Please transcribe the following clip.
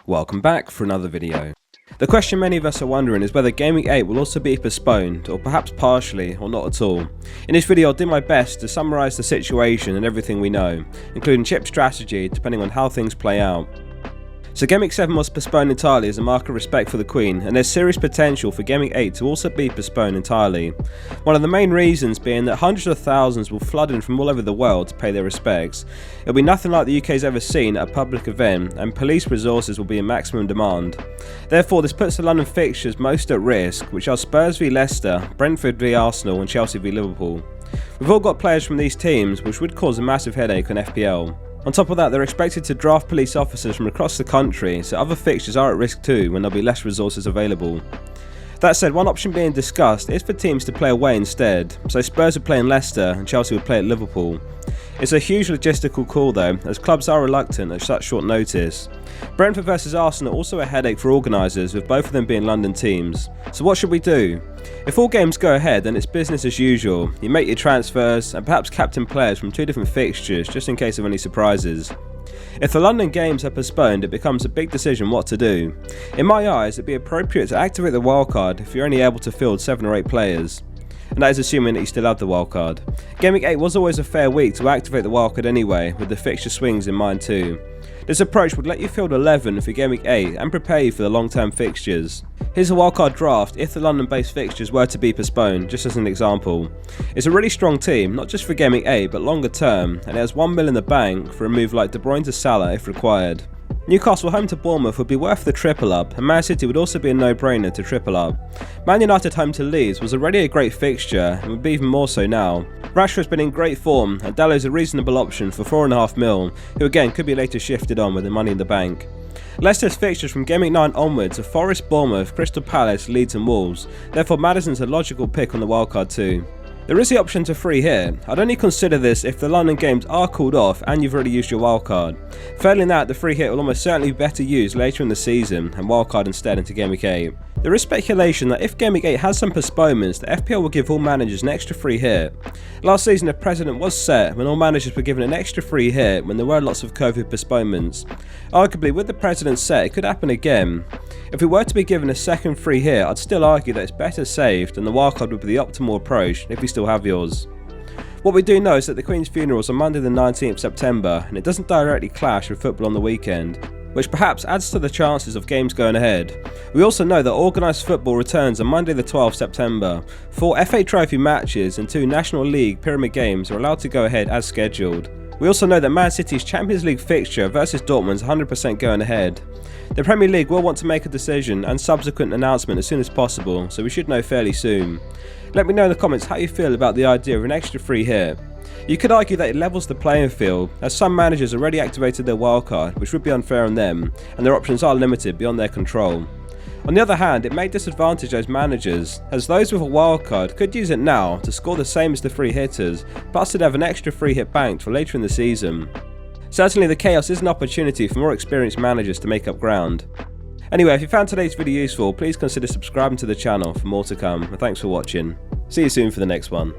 Welcome back for another video. The question many of us are wondering is whether Game Week 8 will also be postponed, or perhaps partially, or not at all. In this video I'll do my best to summarise the situation and everything we know, including chip strategy depending on how things play out. So Game Week 7 was postponed entirely as a mark of respect for the Queen, and there's serious potential for Game Week 8 to also be postponed entirely. One of the main reasons being that hundreds of thousands will flood in from all over the world to pay their respects. It'll be nothing like the UK's ever seen at a public event, and police resources will be in maximum demand. Therefore this puts the London fixtures most at risk, which are Spurs v Leicester, Brentford v Arsenal and Chelsea v Liverpool. We've all got players from these teams, which would cause a massive headache on FPL. On top of that, they're expected to draft police officers from across the country, so other fixtures are at risk too when there'll be less resources available. That said, one option being discussed is for teams to play away instead, so Spurs would play in Leicester and Chelsea would play at Liverpool. It's a huge logistical call though, as clubs are reluctant at such short notice. Brentford vs Arsenal also a headache for organisers, with both of them being London teams. So what should we do? If all games go ahead, then it's business as usual. You make your transfers and perhaps captain players from two different fixtures just in case of any surprises. If the London games are postponed, it becomes a big decision what to do. In my eyes, it'd be appropriate to activate the wildcard if you're only able to field 7 or 8 players. And that is assuming that you still have the wildcard. Game Week 8 was always a fair week to activate the wildcard anyway, with the fixture swings in mind too. This approach would let you field 11 for Game Week 8 and prepare you for the long-term fixtures. Here's a wildcard draft if the London-based fixtures were to be postponed, just as an example. It's a really strong team, not just for Game Week 8 but longer term, and it has 1 mil in the bank for a move like De Bruyne to Salah if required. Newcastle home to Bournemouth would be worth the triple up, and Man City would also be a no-brainer to triple up. Man United home to Leeds was already a great fixture, and would be even more so now. Rashford's been in great form, and Dalot's a reasonable option for 4.5 mil, who again could be later shifted on with the money in the bank. Leicester's fixtures from Game Week 9 onwards are Forest, Bournemouth, Crystal Palace, Leeds and Wolves, therefore Maddison's a logical pick on the wildcard too. There is the option to free hit. I'd only consider this if the London games are called off and you've already used your wildcard. Failing that, the free hit will almost certainly be better used later in the season and wildcard instead into Game Week 8. There is speculation that if Game Week 8 has some postponements, the FPL will give all managers an extra free hit. Last season a precedent was set when all managers were given an extra free hit when there were lots of COVID postponements. Arguably with the precedent set it could happen again. If we were to be given a second free hit, I'd still argue that it's better saved and the wildcard would be the optimal approach if we still have yours. What we do know is that the Queen's funeral is on Monday the 19th September and it doesn't directly clash with football on the weekend, which perhaps adds to the chances of games going ahead. We also know that organised football returns on Monday the 12th September. 4 FA Trophy matches and 2 National League Pyramid games are allowed to go ahead as scheduled. We also know that Man City's Champions League fixture versus Dortmund's 100% going ahead. The Premier League will want to make a decision and subsequent announcement as soon as possible, so we should know fairly soon. Let me know in the comments how you feel about the idea of an extra free hit. You could argue that it levels the playing field, as some managers already activated their wildcard, which would be unfair on them, and their options are limited beyond their control. On the other hand, it may disadvantage those managers, as those with a wildcard could use it now to score the same as the free hitters, plus they'd have an extra free hit banked for later in the season. Certainly the chaos is an opportunity for more experienced managers to make up ground. Anyway, if you found today's video useful, please consider subscribing to the channel for more to come, and thanks for watching. See you soon for the next one.